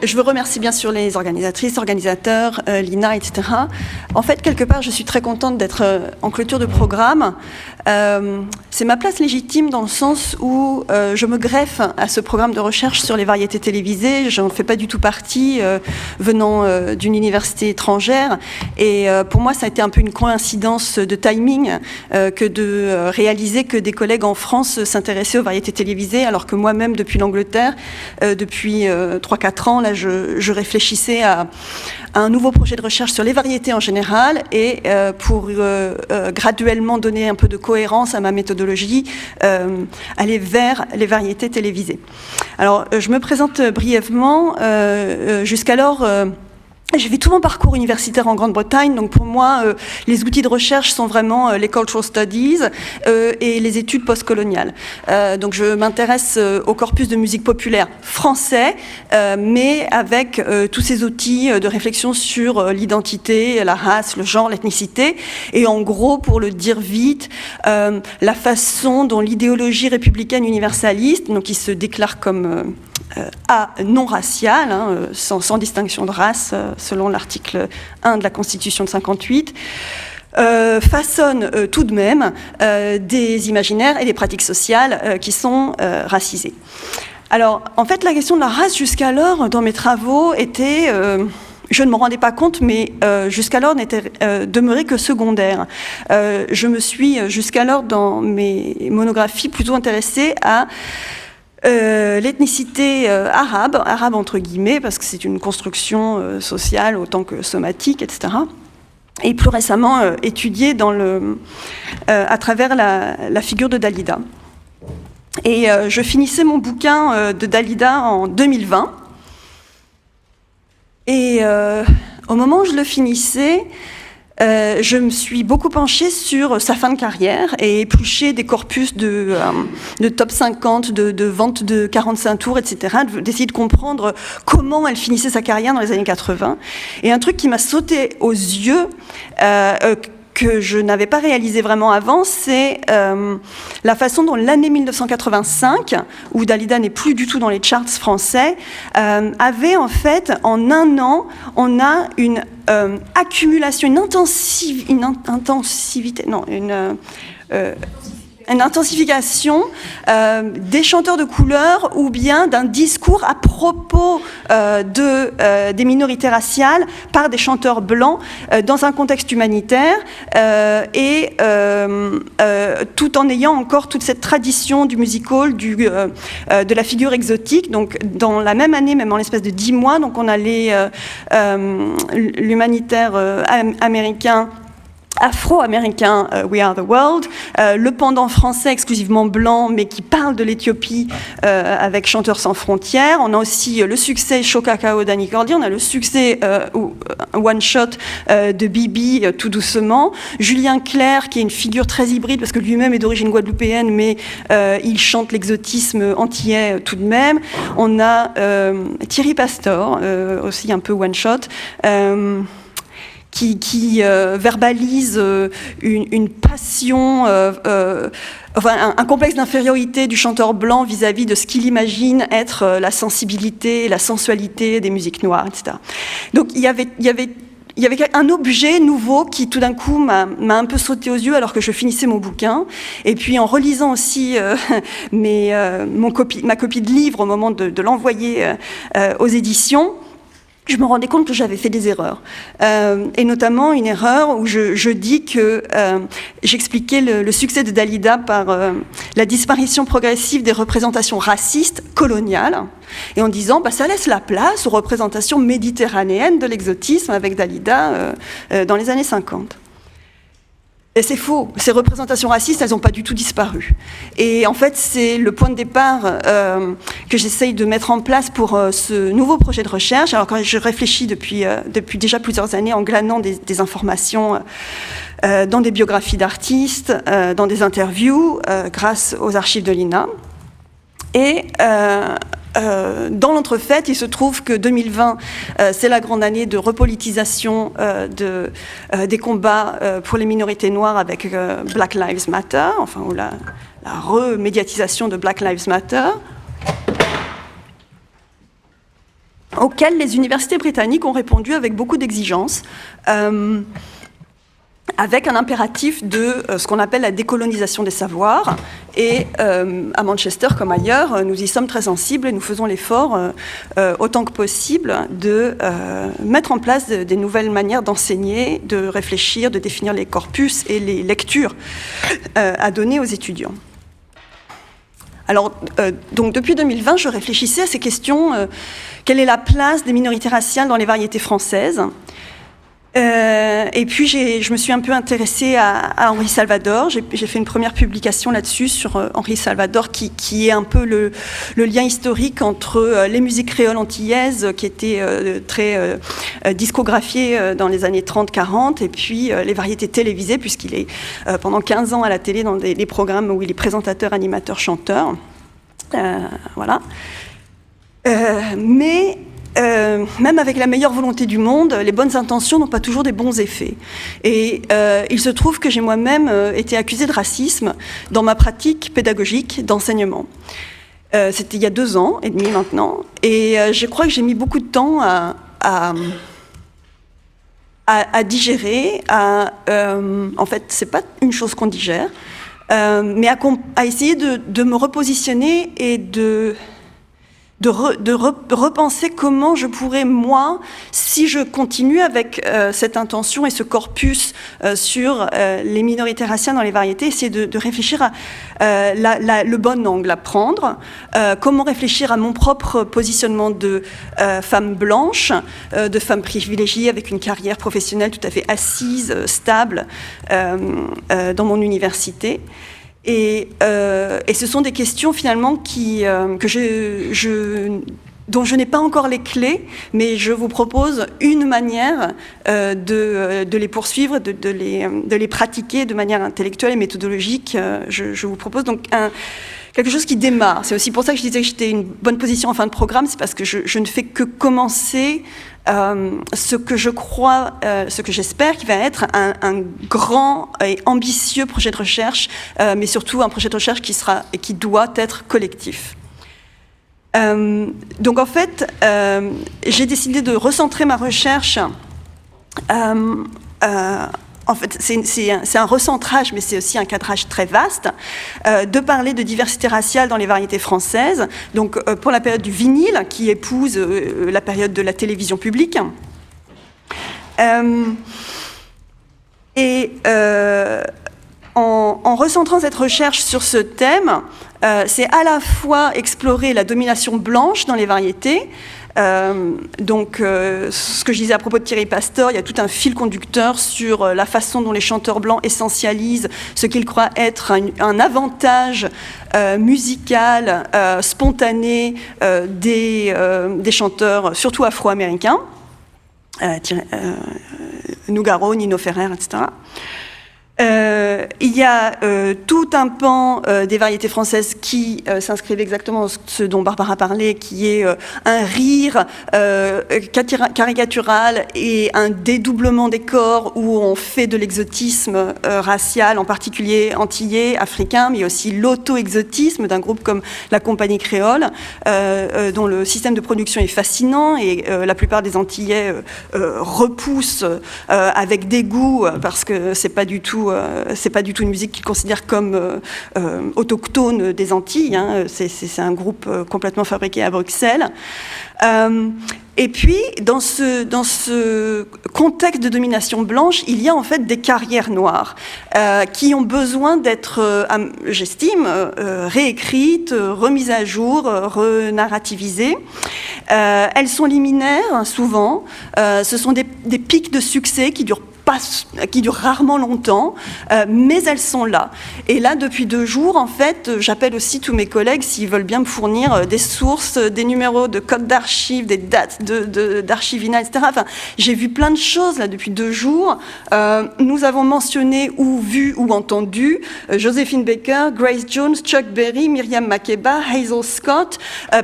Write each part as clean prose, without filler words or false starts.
je veux remercier bien sûr les organisatrices, organisateurs, Lina, etc. En fait, quelque part, je suis très contente d'être en clôture de programme. C'est ma place légitime dans le sens où je me greffe à ce programme de recherche sur les variétés télévisées. Je n'en fais pas du tout partie, venant d'une université étrangère. Et pour moi, ça a été un peu une coïncidence de timing que de réaliser que des collègues en France s'intéressaient aux variétés télévisées, alors que moi-même, depuis l'Angleterre, depuis 3-4 ans, là, je réfléchissais à un nouveau projet de recherche sur les variétés en général et pour graduellement donner un peu de cohérence à ma méthodologie, aller vers les variétés télévisées. Alors, je me présente brièvement. Jusqu'alors, j'ai fait tout mon parcours universitaire en Grande-Bretagne, donc pour moi, les outils de recherche sont vraiment les cultural studies et les études postcoloniales. Donc je m'intéresse au corpus de musique populaire français, mais avec tous ces outils de réflexion sur l'identité, la race, le genre, l'ethnicité, et en gros, pour le dire vite, la façon dont l'idéologie républicaine universaliste, donc qui se déclare comme non raciale, hein, sans distinction de race, selon l'article 1 de la Constitution de 58, façonne tout de même des imaginaires et des pratiques sociales qui sont racisées. Alors, en fait, la question de la race, jusqu'alors, dans mes travaux, était... je ne me rendais pas compte, mais jusqu'alors n'était demeuré que secondaire. Je me suis, jusqu'alors, dans mes monographies, plutôt intéressée à l'ethnicité arabe entre guillemets, parce que c'est une construction sociale autant que somatique, etc. Et plus récemment étudiée à travers la figure de Dalida. Et je finissais mon bouquin de Dalida en 2020. Et au moment où je le finissais, je me suis beaucoup penchée sur sa fin de carrière et épluché des corpus de top 50, de ventes de 45 tours, etc., d'essayer de comprendre comment elle finissait sa carrière dans les années 80. Et un truc qui m'a sauté aux yeux, que je n'avais pas réalisé vraiment avant, c'est la façon dont l'année 1985, où Dalida n'est plus du tout dans les charts français, avait en fait, en un an, on a une accumulation, une intensification des chanteurs de couleur ou bien d'un discours à propos des minorités raciales par des chanteurs blancs dans un contexte humanitaire et tout en ayant encore toute cette tradition du musical, de la figure exotique. Donc dans la même année, même en l'espace de 10 mois, donc on a l'humanitaire américain afro-américain We Are the World, le pendant français exclusivement blanc mais qui parle de l'Éthiopie avec Chanteurs sans frontières. On a aussi le succès Chaud Cacao d'Annie Cordy, on a le succès One Shot de Bibi Tout doucement, Julien Clerc qui est une figure très hybride parce que lui-même est d'origine guadeloupéenne mais il chante l'exotisme antillais tout de même. On a Thierry Pastor, aussi un peu One Shot, qui verbalise une passion, un complexe d'infériorité du chanteur blanc vis-à-vis de ce qu'il imagine être la sensibilité, la sensualité des musiques noires, etc. Donc il y avait un objet nouveau qui tout d'un coup m'a un peu sauté aux yeux alors que je finissais mon bouquin. Et puis en relisant aussi ma copie de livre au moment de l'envoyer aux éditions, je me rendais compte que j'avais fait des erreurs. Et notamment une erreur où je dis que j'expliquais le succès de Dalida par la disparition progressive des représentations racistes coloniales, et en disant ça laisse la place aux représentations méditerranéennes de l'exotisme avec Dalida dans les années 50. Et c'est faux. Ces représentations racistes, elles n'ont pas du tout disparu. Et en fait, c'est le point de départ que j'essaye de mettre en place pour ce nouveau projet de recherche. Alors, quand je réfléchis depuis déjà plusieurs années en glanant des informations dans des biographies d'artistes, dans des interviews, grâce aux archives de l'INA. Et dans l'entrefaite, il se trouve que 2020, c'est la grande année de repolitisation des combats pour les minorités noires avec Black Lives Matter, enfin, ou la remédiatisation de Black Lives Matter. auxquelles les universités britanniques ont répondu avec beaucoup d'exigences, avec un impératif de ce qu'on appelle la décolonisation des savoirs. Et à Manchester, comme ailleurs, nous y sommes très sensibles et nous faisons l'effort, autant que possible, de mettre en place des nouvelles manières d'enseigner, de réfléchir, de définir les corpus et les lectures à donner aux étudiants. Alors, donc depuis 2020, je réfléchissais à ces questions. Quelle est la place des minorités raciales dans les variétés françaises ? Et puis je me suis un peu intéressée à Henri Salvador. J'ai fait une première publication là-dessus sur Henri Salvador, qui est un peu le lien historique entre les musiques créoles antillaises, qui étaient très discographiées dans les années 30-40, et puis les variétés télévisées, puisqu'il est pendant 15 ans à la télé dans des programmes où il est présentateur, animateur, chanteur. Voilà. Mais même avec la meilleure volonté du monde, les bonnes intentions n'ont pas toujours des bons effets. Et il se trouve que j'ai moi-même été accusée de racisme dans ma pratique pédagogique d'enseignement. C'était il y a 2 ans et demi maintenant. Et je crois que j'ai mis beaucoup de temps à digérer. En fait, c'est pas une chose qu'on digère, mais à essayer de me repositionner et de repenser comment je pourrais, moi, si je continue avec cette intention et ce corpus sur les minorités raciales dans les variétés, essayer de réfléchir à le bon angle à prendre, comment réfléchir à mon propre positionnement de femme blanche, de femme privilégiée avec une carrière professionnelle tout à fait assise, stable dans mon université. Et ce sont des questions finalement dont je n'ai pas encore les clés, mais je vous propose une manière de les poursuivre, de les pratiquer de manière intellectuelle et méthodologique. Je vous propose donc quelque chose qui démarre. C'est aussi pour ça que je disais que j'étais une bonne position en fin de programme, c'est parce que je ne fais que commencer ce que je crois, ce que j'espère qui va être un grand et ambitieux projet de recherche, mais surtout un projet de recherche qui doit être collectif. Donc en fait, j'ai décidé de recentrer ma recherche. En fait, c'est un recentrage, mais c'est aussi un cadrage très vaste, de parler de diversité raciale dans les variétés françaises, donc pour la période du vinyle, qui épouse la période de la télévision publique. En recentrant cette recherche sur ce thème, c'est à la fois explorer la domination blanche dans les variétés. Ce que je disais à propos de Thierry Pastor, il y a tout un fil conducteur sur la façon dont les chanteurs blancs essentialisent ce qu'ils croient être un avantage musical, spontané des chanteurs, surtout afro-américains, Nougaro, Nino Ferrer, etc. Il y a tout un pan des variétés françaises qui s'inscrivent exactement dans ce dont Barbara parlait, qui est un rire caricatural et un dédoublement des corps où on fait de l'exotisme racial, en particulier antillais, africain, mais aussi l'auto-exotisme d'un groupe comme la Compagnie Créole, dont le système de production est fascinant et la plupart des Antillais repoussent avec dégoût parce que c'est pas du tout une musique qu'ils considèrent comme autochtone des Antilles. Hein. C'est un groupe complètement fabriqué à Bruxelles. Et puis, dans ce contexte de domination blanche, il y a en fait des carrières noires qui ont besoin d'être, j'estime, réécrites, remises à jour, renarrativisées. Elles sont liminaires, souvent. Ce sont des pics de succès qui durent rarement longtemps, mais elles sont là. Et là, depuis 2 jours, en fait, j'appelle aussi tous mes collègues s'ils veulent bien me fournir des sources, des numéros de codes d'archives, des dates d'archivina, etc. Enfin, j'ai vu plein de choses là depuis 2 jours. Nous avons mentionné ou vu ou entendu Joséphine Baker, Grace Jones, Chuck Berry, Myriam Makeba, Hazel Scott,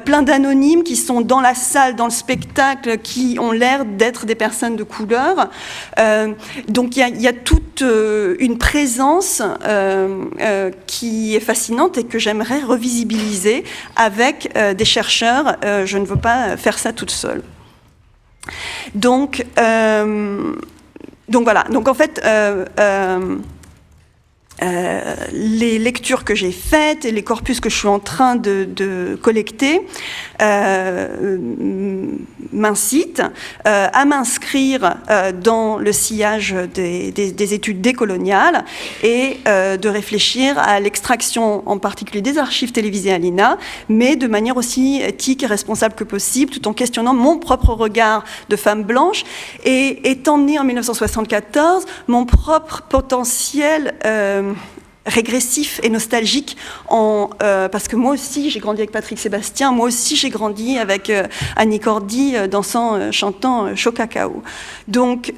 plein d'anonymes qui sont dans la salle, dans le spectacle, qui ont l'air d'être des personnes de couleur. Donc il y a toute une présence qui est fascinante et que j'aimerais revisibiliser avec des chercheurs. Je ne veux pas faire ça toute seule. Donc voilà. Donc en fait, les lectures que j'ai faites et les corpus que je suis en train de collecter m'incitent à m'inscrire dans le sillage des études décoloniales et de réfléchir à l'extraction en particulier des archives télévisées à l'INA, mais de manière aussi éthique et responsable que possible, tout en questionnant mon propre regard de femme blanche et étant née en 1974, mon propre potentiel régressif et nostalgique parce que moi aussi j'ai grandi avec Patrick Sébastien, moi aussi j'ai grandi avec Annie Cordy dansant, chantant Chaud Cacao. Donc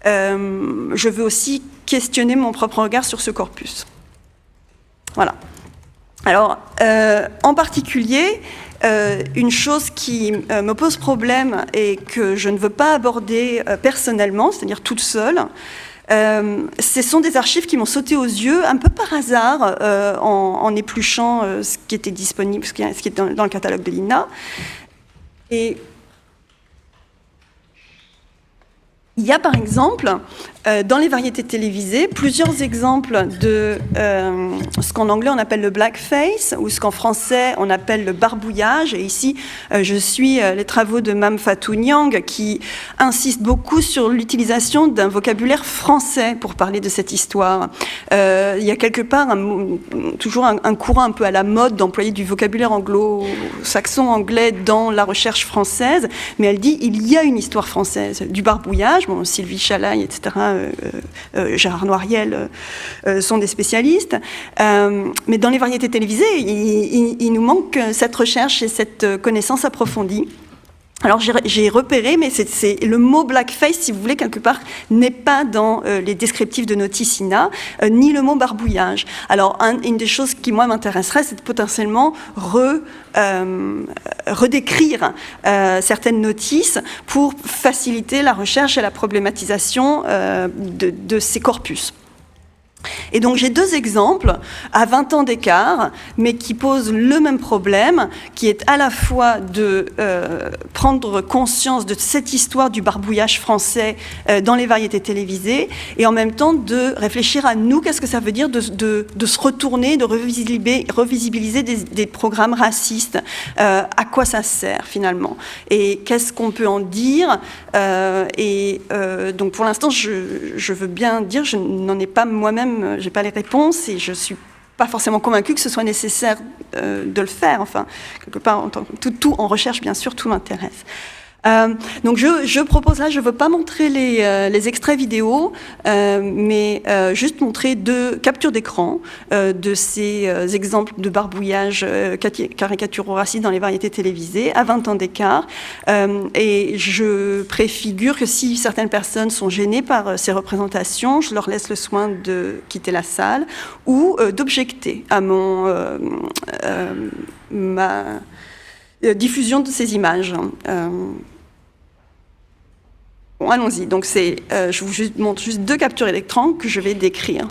je veux aussi questionner mon propre regard sur ce corpus. Voilà. Alors en particulier, une chose qui me pose problème et que je ne veux pas aborder personnellement, c'est-à-dire toute seule, ce sont des archives qui m'ont sauté aux yeux un peu par hasard en épluchant ce qui était disponible, ce qui est dans le catalogue de l'INA. Et il y a par exemple, dans les variétés télévisées, plusieurs exemples de ce qu'en anglais on appelle le blackface, ou ce qu'en français on appelle le barbouillage. Et ici, je suis les travaux de Mme Fatou Niang, qui insiste beaucoup sur l'utilisation d'un vocabulaire français pour parler de cette histoire. Il y a quelque part toujours un courant un peu à la mode d'employer du vocabulaire anglo-saxon, anglais dans la recherche française, mais elle dit il y a une histoire française du barbouillage. Bon, Sylvie Chalaille, etc., Gérard Noiriel sont des spécialistes. Mais dans les variétés télévisées, il nous manque cette recherche et cette connaissance approfondie. Alors j'ai repéré, mais c'est le mot blackface, si vous voulez, quelque part, n'est pas dans les descriptifs de Notice INA, ni le mot barbouillage. Alors une des choses qui, moi, m'intéresserait, c'est de potentiellement redécrire certaines notices pour faciliter la recherche et la problématisation de ces corpus. Et donc j'ai deux exemples à 20 ans d'écart, mais qui posent le même problème, qui est à la fois de prendre conscience de cette histoire du barbouillage français dans les variétés télévisées, et en même temps de réfléchir à nous, qu'est-ce que ça veut dire de se retourner, de revisibiliser des programmes racistes, à quoi ça sert finalement, et qu'est-ce qu'on peut en dire, donc pour l'instant je veux bien dire, je n'en ai pas moi-même, j'ai pas les réponses et je suis pas forcément convaincue que ce soit nécessaire de le faire. Enfin, quelque part, tout en recherche, bien sûr, tout m'intéresse. Donc je propose là, je ne veux pas montrer les extraits vidéo, mais juste montrer deux captures d'écran de ces exemples de barbouillage caricature-raciste dans les variétés télévisées à 20 ans d'écart. Et je préfigure que si certaines personnes sont gênées par ces représentations, je leur laisse le soin de quitter la salle ou d'objecter à ma diffusion de ces images. Bon, allons-y. Donc, je vous montre juste deux captures d'écran que je vais décrire.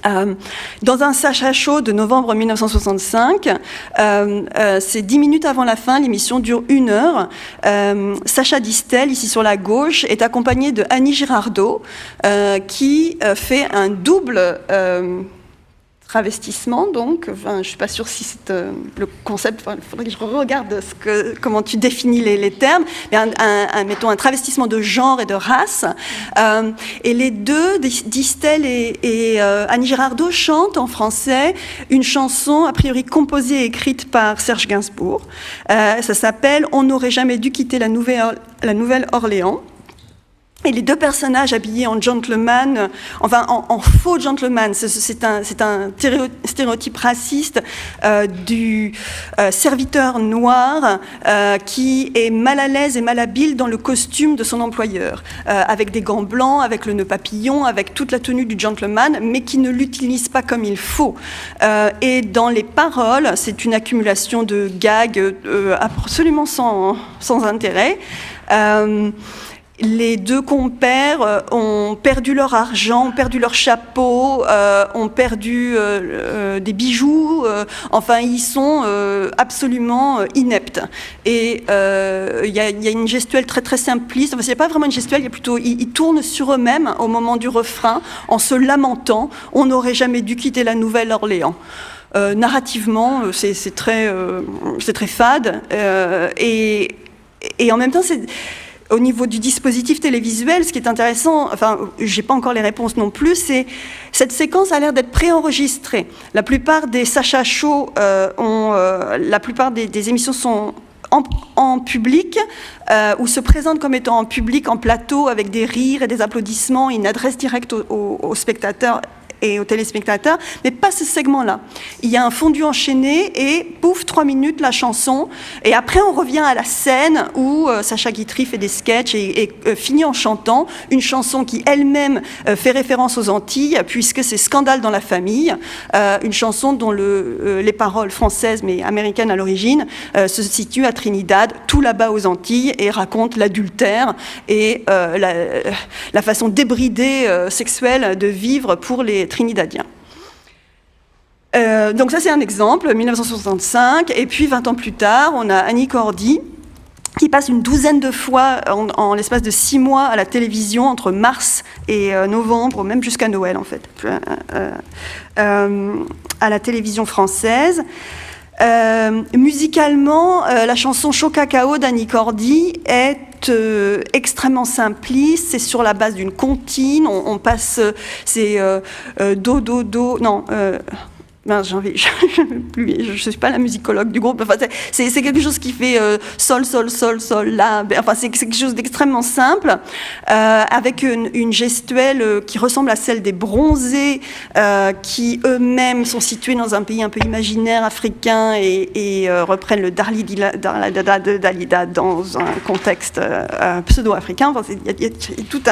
Dans un Sacha Show de novembre 1965, c'est 10 minutes avant la fin, l'émission dure 1 heure. Sacha Distel, ici sur la gauche, est accompagné de Annie Girardot, qui fait un double travestissement, donc, enfin, je ne suis pas sûre si c'est le concept, il faudrait que je regarde comment tu définis les termes, mais mettons un travestissement de genre et de race. Et les deux, Distel et Annie Girardot, chantent en français une chanson a priori composée et écrite par Serge Gainsbourg. Ça s'appelle « On n'aurait jamais dû quitter la Nouvelle-Orléans ». Et les deux personnages habillés en gentleman, enfin en faux gentleman, c'est un stéréotype raciste du serviteur noir qui est mal à l'aise et malhabile dans le costume de son employeur, avec des gants blancs, avec le nœud papillon, avec toute la tenue du gentleman, mais qui ne l'utilise pas comme il faut. Et dans les paroles, c'est une accumulation de gags absolument sans intérêt. les deux compères ont perdu leur argent, ont perdu leur chapeau, ont perdu des bijoux, enfin ils sont absolument ineptes. Et il y a une gestuelle très très simpliste, enfin, il n'y a pas vraiment une gestuelle, il y a plutôt, ils tournent sur eux-mêmes au moment du refrain en se lamentant, on n'aurait jamais dû quitter la Nouvelle-Orléans. Narrativement, c'est très fade, et en même temps, au niveau du dispositif télévisuel, ce qui est intéressant, enfin, j'ai pas encore les réponses non plus, c'est cette séquence a l'air d'être préenregistrée. La plupart des Sacha Show la plupart des émissions sont en public, ou se présentent comme étant en public, en plateau, avec des rires et des applaudissements, une adresse directe aux spectateurs et aux téléspectateurs, mais pas ce segment-là. Il y a un fondu enchaîné et pouf, 3 minutes la chanson, et après on revient à la scène où Sacha Guitry fait des sketchs et finit en chantant une chanson qui elle-même fait référence aux Antilles, puisque c'est Scandale dans la famille, une chanson dont les paroles françaises mais américaines à l'origine se situent à Trinidad, tout là-bas aux Antilles, et raconte l'adultère et la façon débridée sexuelle de vivre pour les Trinidadiens. Donc ça c'est un exemple, 1965, et puis 20 ans plus tard, on a Annie Cordy qui passe une douzaine de fois en l'espace de 6 mois à la télévision, entre mars et novembre, même jusqu'à Noël en fait, à la télévision française. Musicalement, la chanson Chaud Cacao d'Annie Cordy est extrêmement simpliste, c'est sur la base d'une comptine, on passe, c'est do, do, do, non, je ne suis pas la musicologue du groupe, enfin, c'est quelque chose qui fait sol, sol, sol, sol, la, enfin, c'est quelque chose d'extrêmement simple, avec une gestuelle qui ressemble à celle des bronzés, qui eux-mêmes sont situés dans un pays un peu imaginaire africain et reprennent le Dalida dans un contexte pseudo-africain. Enfin, il y a tout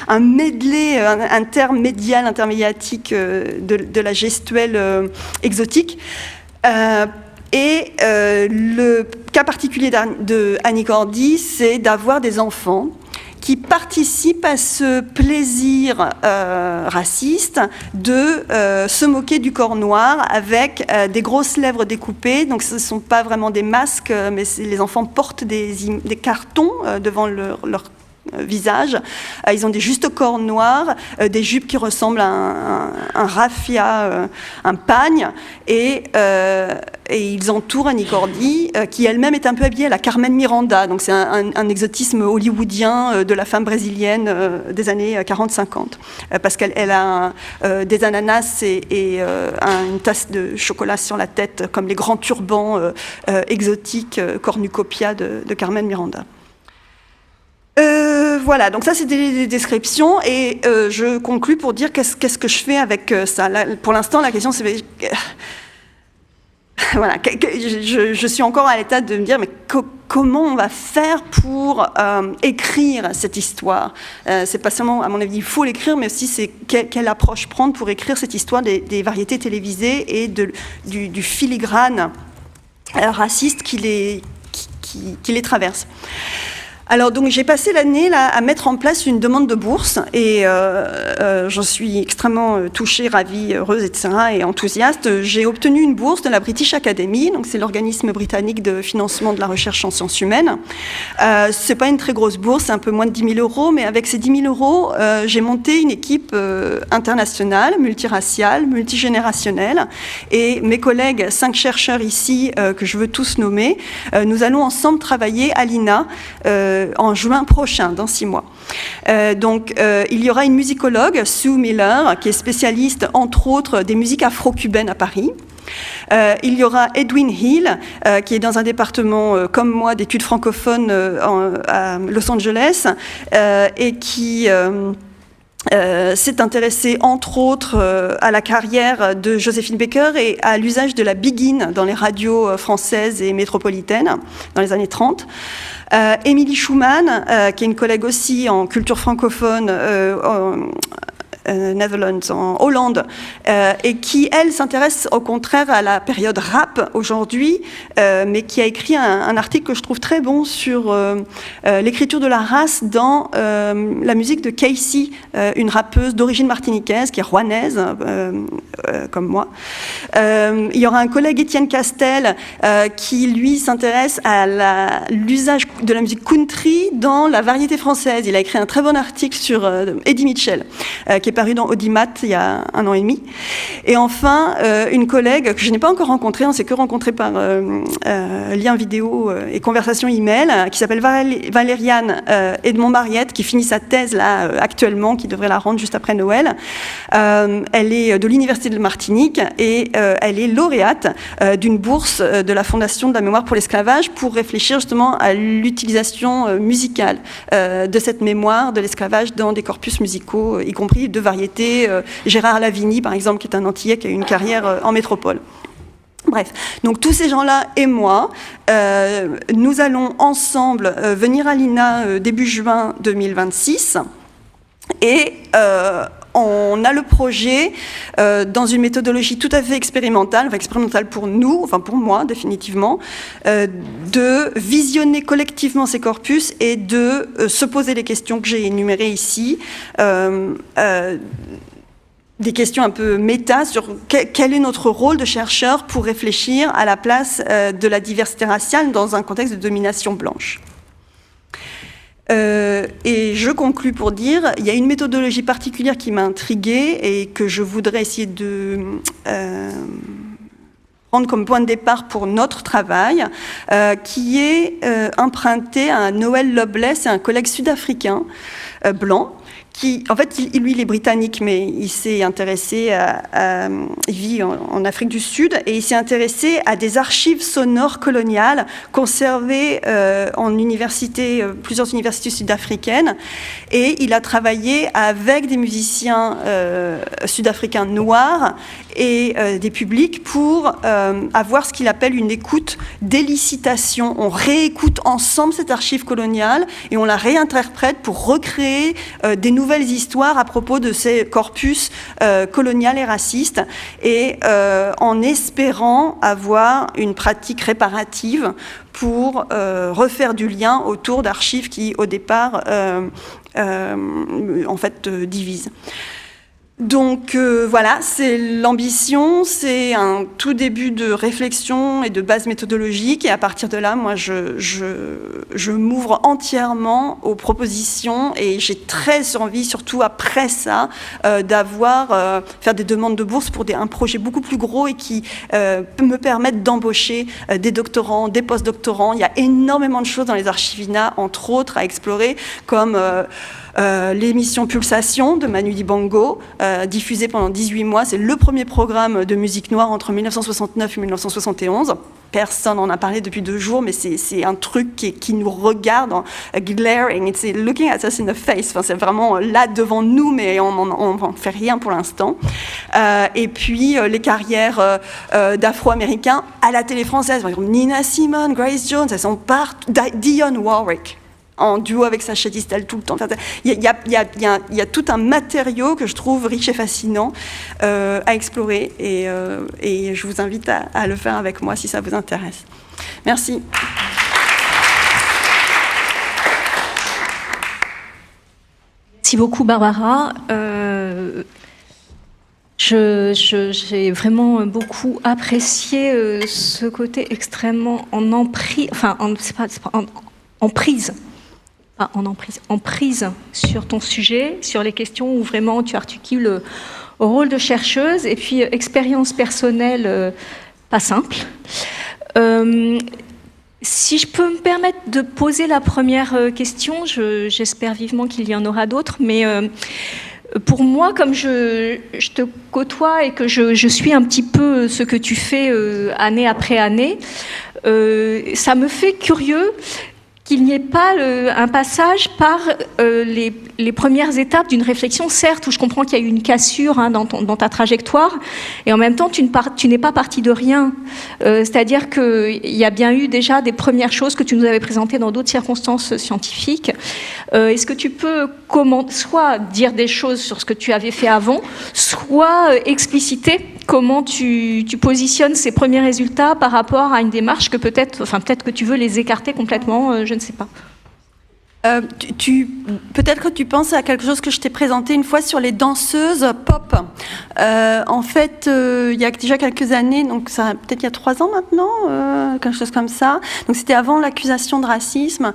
un medley intermédial, intermédiatique de la gestuelle exotique. Le cas particulier de Annie Cordy, c'est d'avoir des enfants qui participent à ce plaisir raciste de se moquer du corps noir avec des grosses lèvres découpées. Donc ce ne sont pas vraiment des masques, mais les enfants portent des cartons devant leur visage. Ils ont des justes corps noirs, des jupes qui ressemblent à un raffia, un pagne, et ils entourent Annie Cordy, qui elle-même est un peu habillée à la Carmen Miranda. Donc c'est un exotisme hollywoodien de la femme brésilienne des années 40-50, parce qu'elle a des ananas et une tasse de chocolat sur la tête, comme les grands turbans exotiques cornucopia de Carmen Miranda. Voilà, donc ça c'était des descriptions, et je conclus pour dire qu'est-ce que je fais avec ça. Là, pour l'instant, la question c'est... Voilà, je suis encore à l'état de me dire, mais comment on va faire pour écrire cette histoire? C'est pas seulement, à mon avis, il faut l'écrire, mais aussi c'est quelle approche prendre pour écrire cette histoire des variétés télévisées et du filigrane raciste qui les traverse. Alors donc j'ai passé l'année là à mettre en place une demande de bourse, et j'en suis extrêmement touchée, ravie, heureuse, etc. et enthousiaste. J'ai obtenu une bourse de la British Academy, donc c'est l'organisme britannique de financement de la recherche en sciences humaines. C'est pas une très grosse bourse, c'est un peu moins de 10 000 €, mais avec ces 10 000 €, j'ai monté une équipe internationale, multiraciale, multigénérationnelle, et mes collègues, 5 chercheurs ici que je veux tous nommer, nous allons ensemble travailler à l'INA en juin prochain, dans 6 mois. Donc, il y aura une musicologue, Sue Miller, qui est spécialiste, entre autres, des musiques afro-cubaines à Paris. Il y aura Edwin Hill, qui est dans un département, comme moi, d'études francophones à Los Angeles, et qui... s'est intéressé entre autres à la carrière de Joséphine Baker et à l'usage de la biguine dans les radios françaises et métropolitaines dans les années 30. Émilie Schumann, qui est une collègue aussi en culture francophone, Netherlands, en Hollande, et qui, elle, s'intéresse au contraire à la période rap aujourd'hui, mais qui a écrit un article que je trouve très bon sur l'écriture de la race dans la musique de Casey, une rappeuse d'origine martiniquaise, qui est rouennaise, comme moi. Il y aura un collègue, Étienne Castel, qui, lui, s'intéresse à l'usage de la musique country dans la variété française. Il a écrit un très bon article sur Eddie Mitchell, qui est paru dans Audimat il y a 1 an et demi. Et enfin, une collègue que je n'ai pas encore rencontrée, on s'est que rencontré par lien vidéo et conversation email, qui s'appelle Valériane Edmond-Mariette, qui finit sa thèse là actuellement, qui devrait la rendre juste après Noël. Elle est de l'Université de Martinique et elle est lauréate d'une bourse de la Fondation de la mémoire pour l'esclavage pour réfléchir justement à l'utilisation musicale de cette mémoire de l'esclavage dans des corpus musicaux, y compris de variétés. Gérard Lavigny, par exemple, qui est un Antillais qui a eu une carrière en métropole. Bref, donc tous ces gens-là et moi, nous allons ensemble venir à l'INA début juin 2026 et on a le projet, dans une méthodologie tout à fait expérimentale, enfin expérimentale pour nous, enfin pour moi définitivement, de visionner collectivement ces corpus et de se poser les questions que j'ai énumérées ici, des questions un peu méta sur quel est notre rôle de chercheur pour réfléchir à la place de la diversité raciale dans un contexte de domination blanche. Et je conclus pour dire, il y a une méthodologie particulière qui m'a intriguée et que je voudrais essayer de prendre comme point de départ pour notre travail, qui est emprunté à Noël Loveless, un collègue sud-africain blanc, qui, en fait, lui, il est britannique, mais il s'est intéressé il vit en Afrique du Sud, et il s'est intéressé à des archives sonores coloniales conservées en plusieurs universités sud-africaines, et il a travaillé avec des musiciens sud-africains noirs et des publics pour avoir ce qu'il appelle une écoute d'élicitation. On réécoute ensemble cette archive coloniale et on la réinterprète pour recréer des nouvelles histoires à propos de ces corpus colonial et racistes, et en espérant avoir une pratique réparative pour refaire du lien autour d'archives qui, au départ, en fait, divisent. Donc voilà, c'est l'ambition, c'est un tout début de réflexion et de base méthodologique, et à partir de là, moi, je m'ouvre entièrement aux propositions, et j'ai très envie, surtout après ça, faire des demandes de bourse pour un projet beaucoup plus gros et qui me permettent d'embaucher des doctorants, des post-doctorants. Il y a énormément de choses dans les archives INA, entre autres, à explorer, comme l'émission Pulsation de Manu Dibango, diffusée pendant 18 mois. C'est le premier programme de musique noire entre 1969 et 1971. Personne n'en a parlé depuis 2 jours, mais c'est un truc qui nous regarde en glaring. It's looking at us in the face. Enfin, c'est vraiment là devant nous, mais on n'en fait rien pour l'instant. Et puis, les carrières d'Afro-Américains à la télé française. Par exemple, Nina Simone, Grace Jones, elles sont partout. Dionne Warwick, en duo avec Sacha Distel tout le temps. Il y a tout un matériau que je trouve riche et fascinant à explorer, et je vous invite à le faire avec moi si ça vous intéresse. Merci. Merci beaucoup, Barbara. J'ai vraiment beaucoup apprécié ce côté extrêmement en prise sur ton sujet, sur les questions où vraiment tu articules au rôle de chercheuse, et puis expérience personnelle pas simple. Si je peux me permettre de poser la première question, j'espère vivement qu'il y en aura d'autres, mais pour moi, comme je te côtoie et que je suis un petit peu ce que tu fais année après année, ça me fait curieux. qu'il n'y ait pas un passage par les premières étapes d'une réflexion, certes, où je comprends qu'il y a eu une cassure dans ta trajectoire, et en même temps, tu n'es pas parti de rien. C'est-à-dire qu'il y a bien eu déjà des premières choses que tu nous avais présentées dans d'autres circonstances scientifiques. Est-ce que tu peux soit dire des choses sur ce que tu avais fait avant, soit expliciter comment tu positionnes ces premiers résultats par rapport à une démarche que peut-être que tu veux les écarter complètement, je ne sais pas. Peut-être que tu penses à quelque chose que je t'ai présenté une fois sur les danseuses pop. En fait, il y a déjà quelques années, donc ça peut-être il y a 3 ans maintenant, quelque chose comme ça. Donc c'était avant l'accusation de racisme.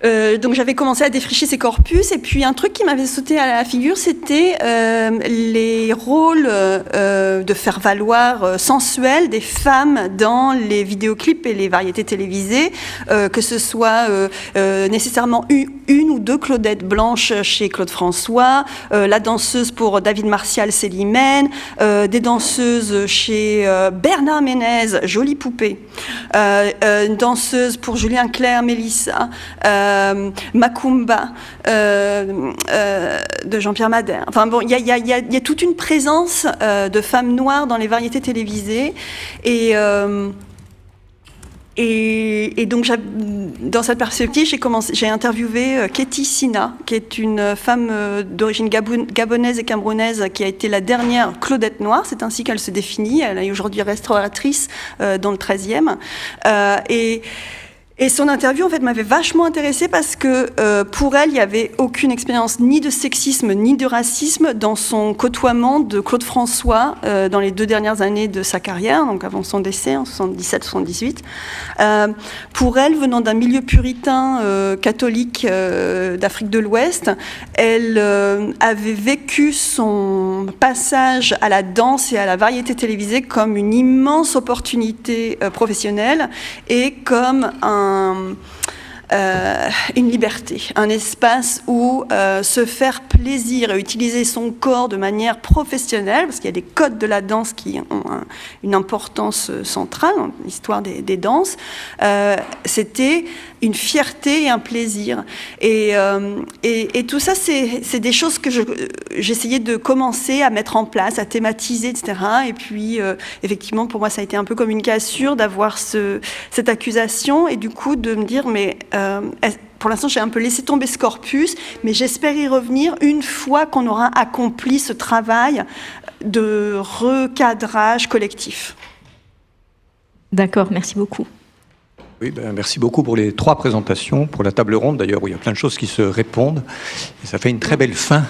Donc j'avais commencé à défricher ces corpus, et puis un truc qui m'avait sauté à la figure, c'était les rôles de faire valoir sensuels des femmes dans les vidéoclips et les variétés télévisées, que ce soit nécessairement une ou deux Claudettes blanches chez Claude François, la danseuse pour David Martial, Célimène, des danseuses chez Bernard Ménez, Jolie Poupée, une danseuse pour Julien Clerc, Mélissa, Macumba de Jean-Pierre Madère. Enfin bon, il y a toute une présence de femmes noires dans les variétés télévisées, et donc, dans cette perspective, j'ai interviewé Ketty Sina, qui est une femme d'origine gabonaise et camerounaise, qui a été la dernière Claudette noire, c'est ainsi qu'elle se définit. Elle est aujourd'hui restauratrice dans le 13e. Et son interview, en fait, m'avait vachement intéressée parce que pour elle, il n'y avait aucune expérience ni de sexisme ni de racisme dans son côtoiement de Claude François dans les 2 dernières années de sa carrière, donc avant son décès en 77-78. Pour elle, venant d'un milieu puritain catholique d'Afrique de l'Ouest, elle avait vécu son passage à la danse et à la variété télévisée comme une immense opportunité professionnelle et comme une liberté, un espace où se faire plaisir et utiliser son corps de manière professionnelle, parce qu'il y a des codes de la danse qui ont une importance centrale dans l'histoire des danses, c'était une fierté et un plaisir. Et tout ça, c'est des choses que j'essayais de commencer à mettre en place, à thématiser, etc. Et puis, effectivement, pour moi, ça a été un peu comme une cassure d'avoir cette accusation, et du coup, de me dire, mais pour l'instant, j'ai un peu laissé tomber ce corpus, mais j'espère y revenir une fois qu'on aura accompli ce travail de recadrage collectif. D'accord, merci beaucoup. Oui, merci beaucoup pour les 3 présentations, pour la table ronde d'ailleurs, où il y a plein de choses qui se répondent. Et ça fait une très belle fin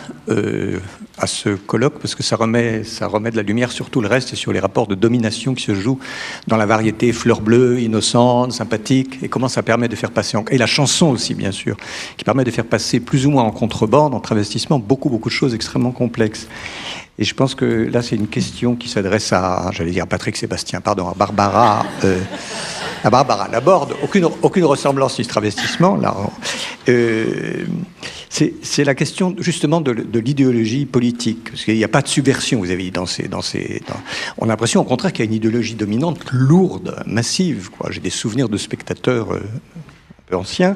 à ce colloque, parce que ça remet de la lumière sur tout le reste et sur les rapports de domination qui se jouent dans la variété fleur bleue, innocente, sympathique, et comment ça permet de faire passer, et la chanson aussi bien sûr, qui permet de faire passer plus ou moins en contrebande, en travestissement, beaucoup de choses extrêmement complexes. Et je pense que là, c'est une question qui s'adresse à Patrick Sébastien, pardon, à Barbara. À Barbara Laborde, aucune ressemblance ni travestissement. Là, c'est la question justement de l'idéologie politique, parce qu'il n'y a pas de subversion. Vous avez dit on a l'impression au contraire qu'il y a une idéologie dominante, lourde, massive. J'ai des souvenirs de spectateurs peu ancien.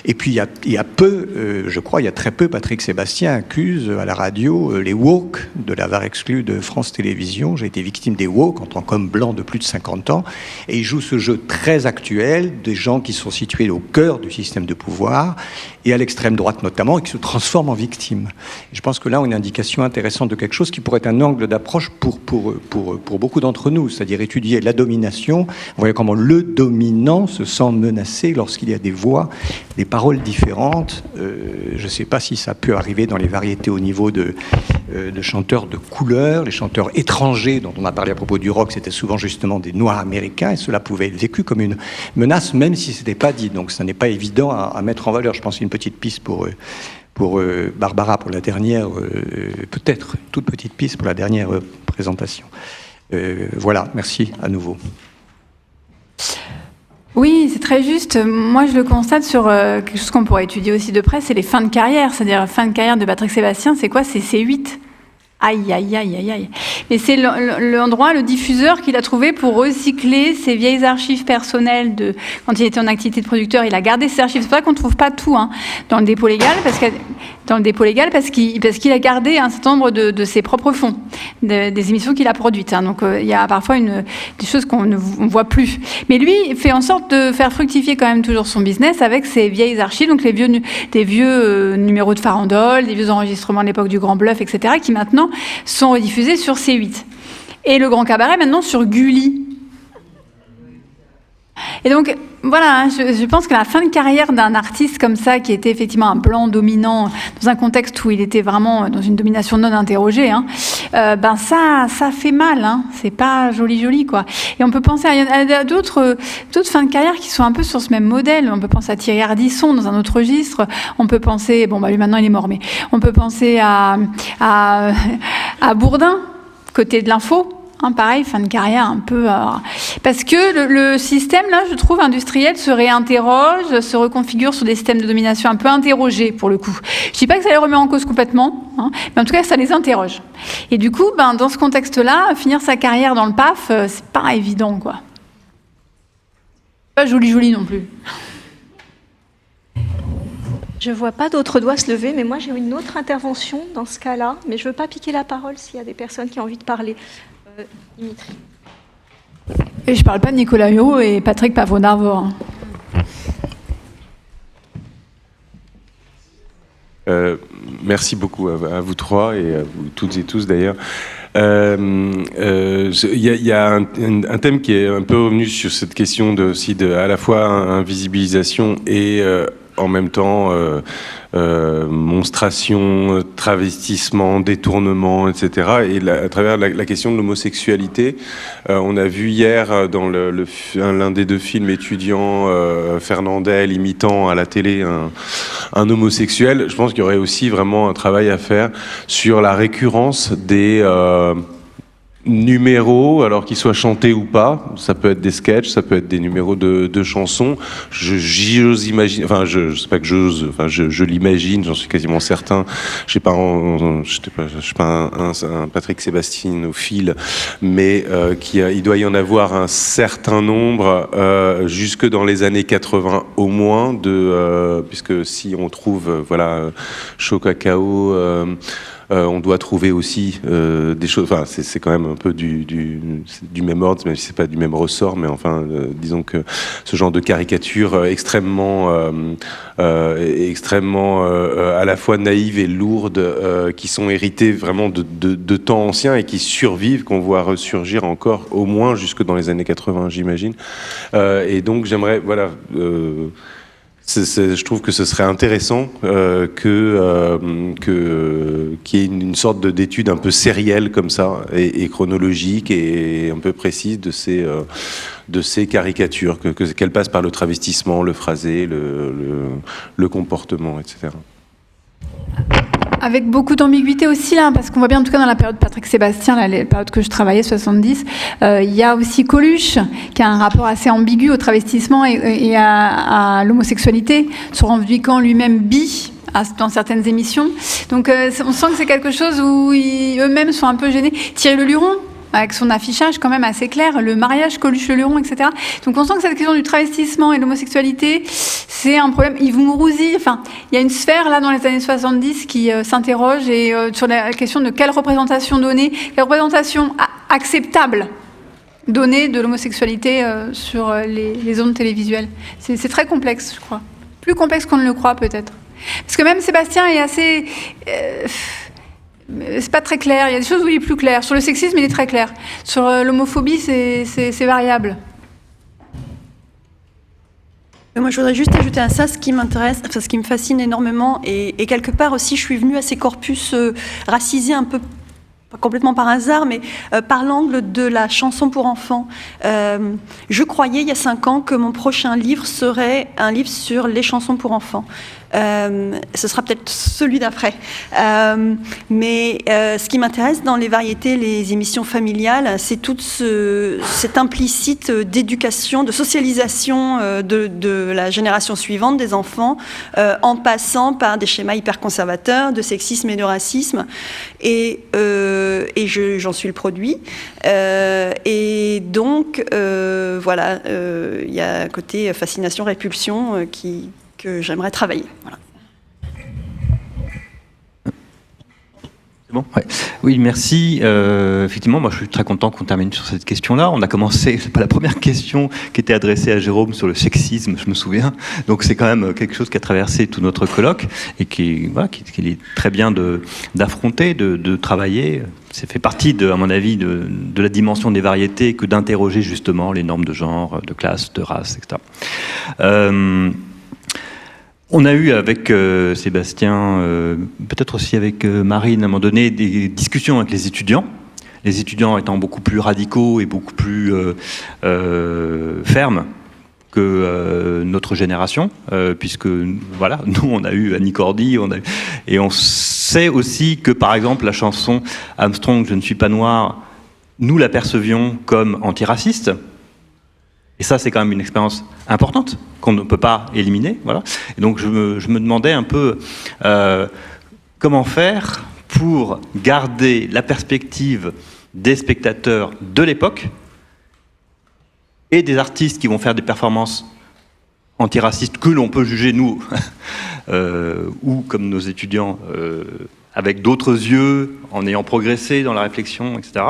Et puis il y a peu, je crois, il y a très peu, Patrick Sébastien accuse à la radio les woke de l'avoir exclu de France Télévisions. J'ai été victime des woke en tant qu'homme blanc de plus de 50 ans. Et il joue ce jeu très actuel des gens qui sont situés au cœur du système de pouvoir et à l'extrême droite notamment, et qui se transforment en victimes. Et je pense que là, on a une indication intéressante de quelque chose qui pourrait être un angle d'approche pour beaucoup d'entre nous, c'est-à-dire étudier la domination. Vous voyez comment le dominant se sent menacé lorsqu'il y a des voix, des paroles différentes. Je ne sais pas si ça peut arriver dans les variétés au niveau de chanteurs de couleur, les chanteurs étrangers dont on a parlé à propos du rock, c'était souvent justement des Noirs américains, et cela pouvait être vécu comme une menace, même si ce n'était pas dit. Donc ça n'est pas évident à mettre en valeur. Je pense une petite piste pour Barbara, pour la dernière, peut-être une toute petite piste pour la dernière présentation. Voilà, merci à nouveau. Oui, c'est très juste. Moi, je le constate sur quelque chose qu'on pourrait étudier aussi de près, c'est les fins de carrière. C'est-à-dire, fin de carrière de Patrick Sébastien, c'est quoi? C'est C8. Aïe, aïe, aïe, aïe, aïe. Mais c'est l'endroit, le diffuseur qu'il a trouvé pour recycler ses vieilles archives personnelles de quand il était en activité de producteur. Il a gardé ses archives. C'est vrai qu'on ne trouve pas tout dans le dépôt légal parce qu'il a gardé un certain nombre de ses propres fonds, des émissions qu'il a produites. Donc il y a parfois des choses qu'on ne voit plus. Mais lui, il fait en sorte de faire fructifier quand même toujours son business avec ses vieilles archives, donc des vieux numéros de farandole, des vieux enregistrements de l'époque du Grand Bluff, etc., qui maintenant sont rediffusés sur C8. Et le Grand Cabaret maintenant sur Gulli. Et donc, voilà, je pense que la fin de carrière d'un artiste comme ça, qui était effectivement un blanc dominant, dans un contexte où il était vraiment dans une domination non interrogée, ça fait mal, c'est pas joli, quoi. Et on peut penser à d'autres fins de carrière qui sont un peu sur ce même modèle. On peut penser à Thierry Ardisson dans un autre registre. On peut penser, lui maintenant il est mort, mais on peut penser à Bourdin, côté de l'info. Pareil, fin de carrière un peu... Parce que le système, là, je trouve, industriel, se réinterroge, se reconfigure sur des systèmes de domination un peu interrogés, pour le coup. Je dis pas que ça les remet en cause complètement, mais en tout cas, ça les interroge. Et du coup, dans ce contexte-là, finir sa carrière dans le PAF, c'est pas évident, quoi. Pas joli non plus. Je vois pas d'autres doigts se lever, mais moi, j'ai une autre intervention dans ce cas-là, mais je veux pas piquer la parole s'il y a des personnes qui ont envie de parler. Dimitri. Et je parle pas de Nicolas Hulot et Patrick Pavreau-Darvor. Merci beaucoup à vous trois et à vous toutes et tous d'ailleurs. Il y a un thème qui est un peu revenu sur cette question à la fois invisibilisation et en même temps monstration, travestissement, détournement, etc. Et à travers la question de l'homosexualité, on a vu hier dans l'un des deux films étudiants, Fernandel imitant à la télé un homosexuel. Je pense qu'il y aurait aussi vraiment un travail à faire sur la récurrence des numéros, alors qu'ils soient chantés ou pas. Ça peut être des sketchs, ça peut être des numéros de chansons. J'ose imaginer, enfin, je sais pas que j'ose, enfin, je l'imagine, j'en suis quasiment certain. Je sais pas un Patrick Sébastien au fil, mais il doit y en avoir un certain nombre jusque dans les années 80 au moins, puisque si on trouve Chaud Cacao. On doit trouver aussi des choses. Enfin, c'est quand même un peu du même ordre, même si c'est pas du même ressort. Mais enfin, disons que ce genre de caricature extrêmement à la fois naïve et lourde, qui sont héritées vraiment de temps anciens et qui survivent, qu'on voit ressurgir encore au moins jusque dans les années 80, j'imagine. Et donc, j'aimerais, je trouve que ce serait intéressant qu'il y ait une sorte d'étude un peu sérielle comme ça et chronologique et un peu précise de ces caricatures, qu'elles passent par le travestissement, le phrasé, le comportement, etc. Avec beaucoup d'ambiguïté aussi, là, parce qu'on voit bien, en tout cas dans la période Patrick Sébastien, la période que je travaillais, 70, il y a aussi Coluche, qui a un rapport assez ambigu au travestissement et à l'homosexualité, se revendiquant lui-même bi dans certaines émissions. Donc on sent que c'est quelque chose où eux-mêmes sont un peu gênés. Thierry Leluron, avec son affichage quand même assez clair, le mariage Coluche-Leluron, etc. Donc on sent que cette question du travestissement et de l'homosexualité, c'est un problème. Yves Mourouzi, enfin, il y a une sphère là dans les années 70 qui s'interroge sur la question de quelle représentation donner, quelle représentation acceptable donner de l'homosexualité sur les ondes télévisuelles. C'est très complexe, je crois. Plus complexe qu'on ne le croit peut-être. Parce que même Sébastien est assez... c'est pas très clair. Il y a des choses où il est plus clair. Sur le sexisme, il est très clair. Sur l'homophobie, c'est variable. Moi, je voudrais juste ajouter à ça ce qui m'intéresse, ce qui me fascine énormément, et quelque part aussi, je suis venue à ces corpus racisés un peu, pas complètement par hasard, mais par l'angle de la chanson pour enfants. Je croyais, il y a 5 ans, que mon prochain livre serait un livre sur les chansons pour enfants. Ce sera peut-être celui d'après. Mais ce qui m'intéresse dans les variétés, les émissions familiales, c'est toute cette implicite d'éducation, de socialisation de la génération suivante des enfants, en passant par des schémas hyper conservateurs de sexisme et de racisme. Et j'en suis le produit. Et donc, voilà, il y a un côté fascination-répulsion que j'aimerais travailler. Voilà. C'est bon ? Ouais. Oui, merci. Effectivement, moi je suis très content qu'on termine sur cette question-là. On a commencé, c'est pas la première question qui était adressée à Jérôme sur le sexisme, je me souviens. Donc c'est quand même quelque chose qui a traversé tout notre colloque et qu'il est très bien d'affronter, de travailler. Ça fait partie, à mon avis, de la dimension des variétés que d'interroger justement les normes de genre, de classe, de race, etc. On a eu avec Sébastien, peut-être aussi avec Marine, à un moment donné, des discussions avec les étudiants étant beaucoup plus radicaux et beaucoup plus fermes que notre génération, puisque voilà, nous on a eu Annie Cordy, et on sait aussi que par exemple la chanson Armstrong, je ne suis pas noir, nous la percevions comme antiraciste. Et ça, c'est quand même une expérience importante qu'on ne peut pas éliminer. Voilà. Et donc, je me demandais un peu comment faire pour garder la perspective des spectateurs de l'époque et des artistes qui vont faire des performances antiracistes que l'on peut juger, nous, ou comme nos étudiants, avec d'autres yeux, en ayant progressé dans la réflexion, etc.,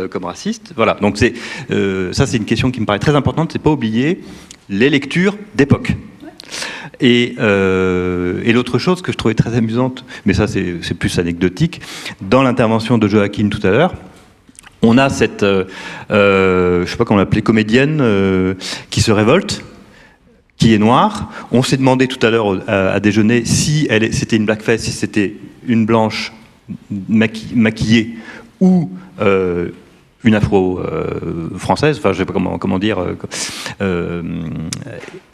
comme raciste. Voilà, donc ça c'est une question qui me paraît très importante, c'est pas oublier les lectures d'époque. Et l'autre chose que je trouvais très amusante, mais ça c'est plus anecdotique, dans l'intervention de Joaquin tout à l'heure, on a cette, je sais pas comment l'appeler, comédienne qui se révolte, qui est noire. On s'est demandé tout à l'heure à déjeuner si c'était une blackface, si c'était une blanche maquillée ou une afro-française, enfin je sais pas comment dire.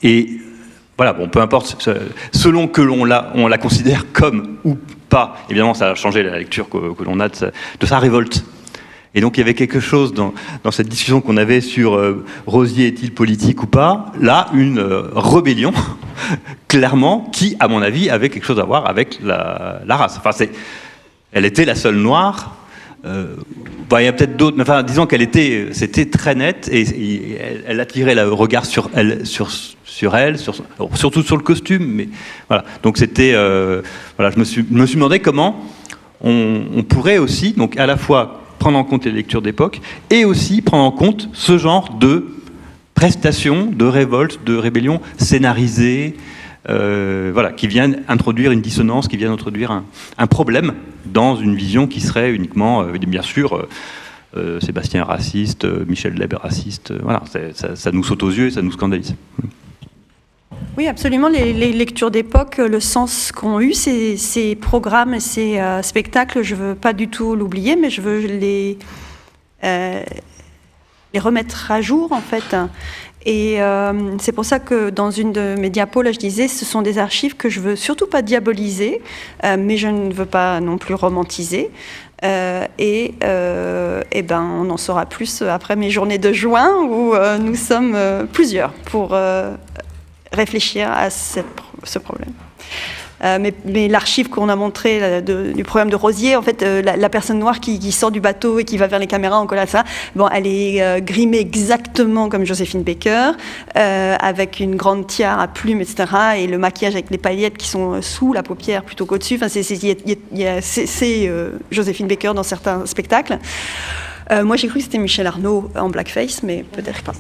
Et voilà, bon, peu importe, selon que on la considère comme ou pas, évidemment ça a changé la lecture que l'on a de sa révolte. Et donc il y avait quelque chose dans cette discussion qu'on avait sur Rosier est-il politique ou pas, là une rébellion, clairement, qui à mon avis avait quelque chose à voir avec la race. Enfin elle était la seule noire, il y a peut-être d'autres, mais enfin disons c'était très net et elle attirait le regard sur elle, surtout sur le costume, mais voilà. Donc c'était, voilà, je me suis demandé comment on pourrait aussi, donc à la fois prendre en compte les lectures d'époque, et aussi prendre en compte ce genre de prestations, de révolte, de rébellion scénarisées, voilà, qui viennent introduire une dissonance, qui viennent introduire un problème dans une vision qui serait uniquement, bien sûr, Sébastien est raciste, Michel Leb est raciste, voilà, ça nous saute aux yeux et ça nous scandalise. Oui, absolument. Les lectures d'époque, le sens qu'ont eu ces programmes et ces spectacles, je ne veux pas du tout l'oublier, mais je veux les remettre à jour, en fait. Et c'est pour ça que dans une de mes diapos, là, je disais, ce sont des archives que je ne veux surtout pas diaboliser, mais je ne veux pas non plus romantiser. Et ben, on en saura plus après mes journées de juin, où nous sommes plusieurs pour réfléchir à ce problème. Mais l'archive qu'on a montrée du programme de Rosier, en fait, la personne noire qui sort du bateau et qui va vers les caméras en collant ça, bon, elle est grimée exactement comme Joséphine Baker, avec une grande tiare à plumes, etc., et le maquillage avec les paillettes qui sont sous la paupière plutôt qu'au-dessus. Enfin, c'est Joséphine Baker dans certains spectacles. Moi, j'ai cru que c'était Michel Arnaud en blackface, mais peut-être pas.